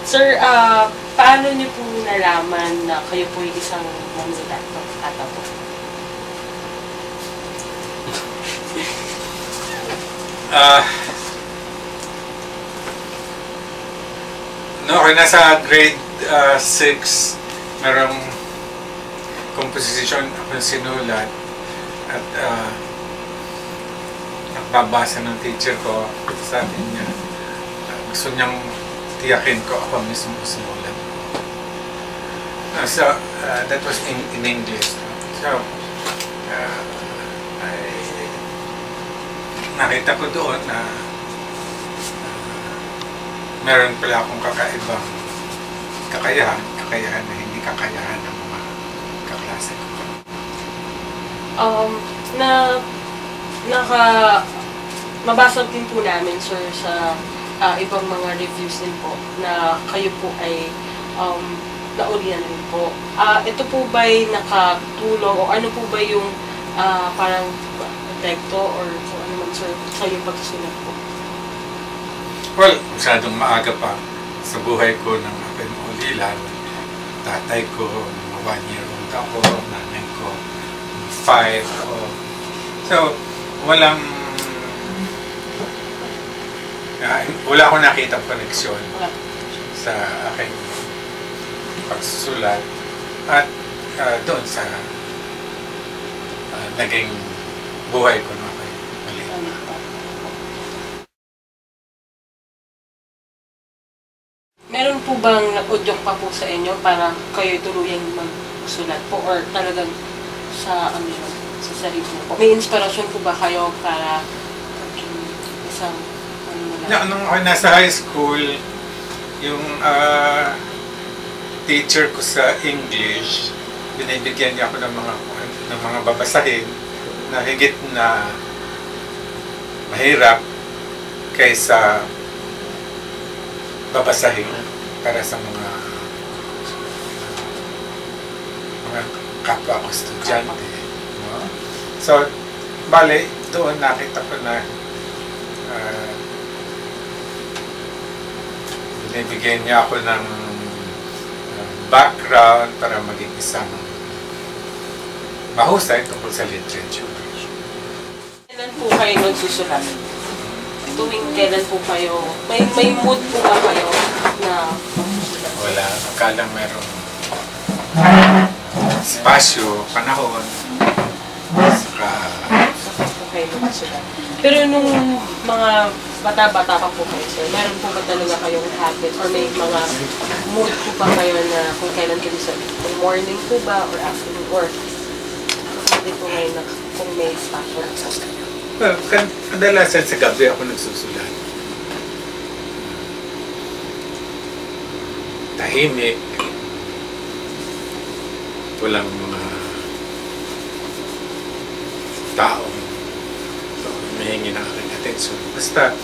Sir, paano niyo po nalaman na kayo po yung isang manligato at po? No, nasa grade 6, merong composition akong sinulat at nagbabasa ng teacher ko, sabi niya, gusto niyang tiyakin ko ako mismo sinulat. So, that was in English. So, nakita ko doon na meron pala akong kakaibang kakayahan na hindi kakayahan ng mga kaklase ko. Mabasa din po namin, sir, sa ibang mga reviews din po na kayo po ay naulian rin po. Ito po ba'y nakatulong o ano po ba yung parang epekto or kung ano man, sir, sa yung pagsusulat po? Well, masyadong maaga pa sa buhay ko ng aking ulilan. Tatay ko, 1 year old ako, nanay ko, 5. So, wala akong nakita koneksyon sa aking pagsusulat at doon sa naging buhay ko na aking ulilan. Meron po bang udyok pa po sa inyo para kayo tuluyang magsulat po or talagang sa sa sarili po? May inspirasyon po ba kayo para maging isang Nung ako nasa high school, yung teacher ko sa English, binibigyan niya ako ng mga babasahin na higit na mahirap kaysa babasahin para sa mga kapwa ko estudyante. So, bale, doon nakita ko na binibigyan niya ako ng background para maging isang mahusay tungkol sa literature. Kailan po kayo nagsusulat? Tuwing kailan po kayo, may mood po ba kayo na magsusulat? Wala. Akala merong espasyo, panahon, saka kayo magsusulat. Pero nung mga bata-bata pa po kayo, sir, meron po ba talaga kayong habit or may mga mood po ba kayo na kung kailan kayo sa morning po ba or afternoon or hindi po ngayon na kung may espasyo? well, kadalasan sa gabi ako nagsusulat. Tahimik. Walang mga taong humihingi ng aking atensyon. Basta,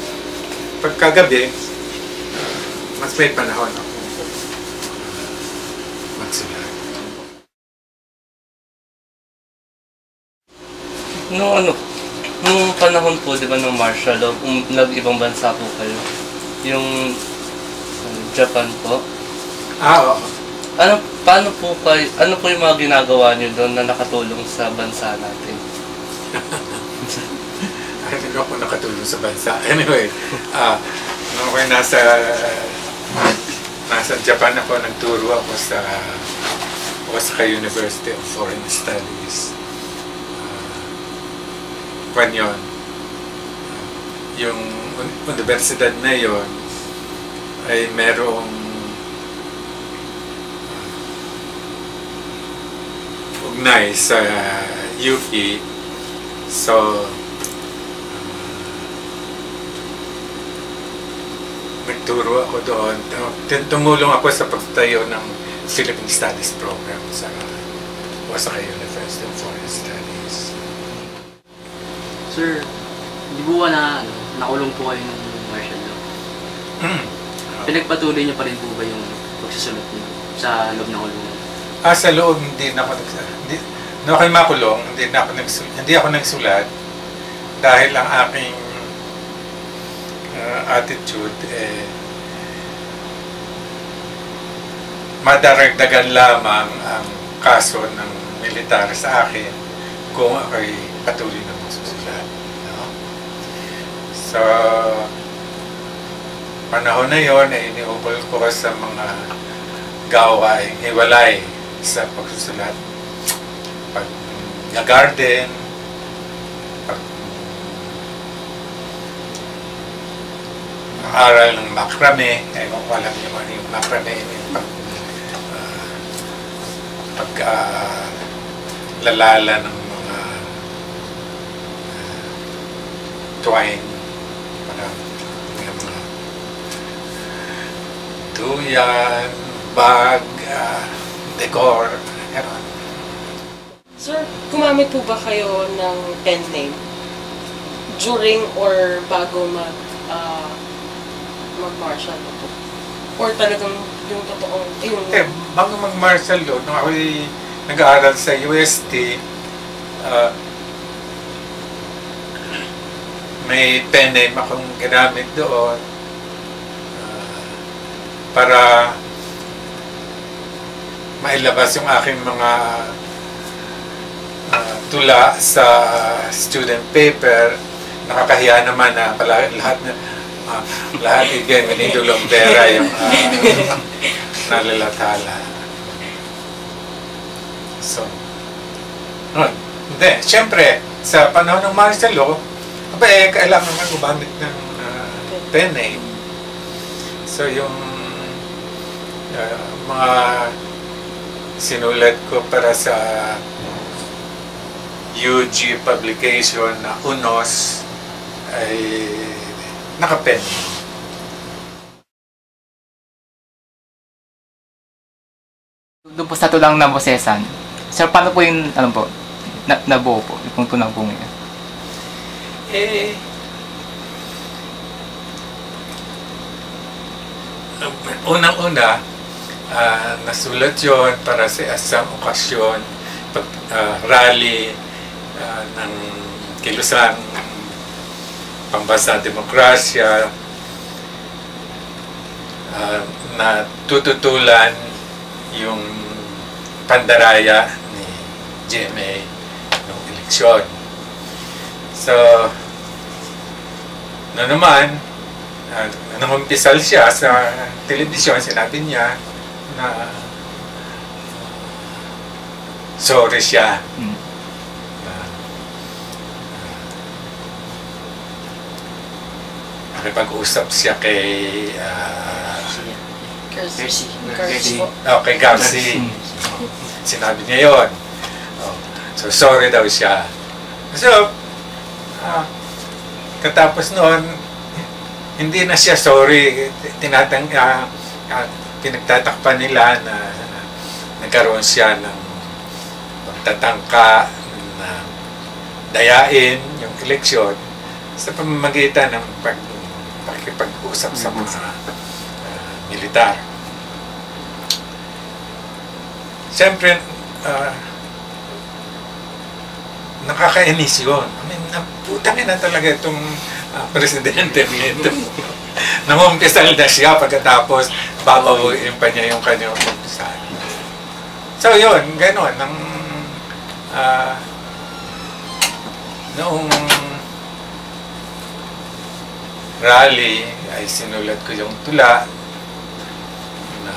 pagkagabi, mas may panahon ako magsulat. Nung panahon po, di ba, ng martial law, nag-ibang bansa po kayo. Yung Japan po. Oo. Paano po kayo, ano po yung mga ginagawa niyo doon na nakatulong sa bansa natin? Hindi ako nakatulong sa bansa. Anyway, nung ako'y nasa Japan ako, nagturo ako sa Osaka University of Foreign Studies. Kwan yun. Yung universidad na yun ay merong ugnay sa UP. So, nagturo ako doon. Tumulong ako sa pagtayo ng Philippine Studies Program sa Osaka University of Foreign Studies. Sir, di ba nakulong po kayo ng martial law? Pinagpatuloy niyo pa rin po ba yung pagsusulat niyo sa loob ng kulungan? Sa loob, hindi na ako nung ako'y makulong, hindi ako nagsulat dahil ang aking attitude madaragdagan lamang ang kaso ng militar sa akin kung ako'y patuloy na magsusulat. No? So, panahon na yon ay iniubol ko sa mga gawaing hiwalay sa pagsusulat. Pag garden, pag aral ng macrame, ewan ko alam niyo ano yung macrame, yung lalala ng mga twine, parang yung mga duyan, bag, decor, gano'n. Sir, gumamit po ba kayo ng pen name during or bago mag-martial law po? Or talagang yung totoong, yung... Bago mag-martial law, nung ako'y nag-aaral sa UST, may pen name akong ginamit doon para mailabas yung aking mga tula sa student paper. Nakakahiya naman na pala lahat ibigay minidulong pera yung nalalathala. So, hindi. Siyempre, sa panahon ng martial law, kailangan nga gumamit ng pen name. So, yung mga sinulat ko para sa UG publication na UNOS ay naka-pen. Doon po sa tulang nabosesan. Sir, paano po yung, ano po, nabuo po, yung tunang po ngayon? Unang-una, nasulat yon para sa isang okasyon, rally ng kilusang pambansa demokrasya, na tututulan yung pandaraya ni GMA ng eleksyon. So, naman, nung umpisal siya sa telebisyon, sinabi niya na sorry siya. Nakipag-usap siya kay kay Garci. Sinabi niya yun. So, sorry daw siya. So, katapos noon, hindi na siya sorry. Pinagtatakpan nila na nagkaroon siya ng pagtatangka na dayain yung eleksyon sa pamamagitan ng pakikipag-usap sa mga militar. Siyempre, nakakainis yun. I mean, putangin na talaga itong presidente nito. Nangumpisal na siya pagkatapos babawin pa niya yung kanyang umpisal. So yun, gano'n. Noong rally ay sinulat ko yung tula na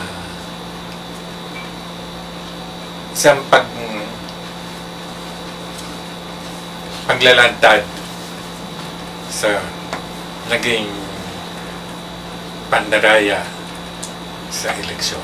isang paglalantad sa naging pandaraya sa eleksyon.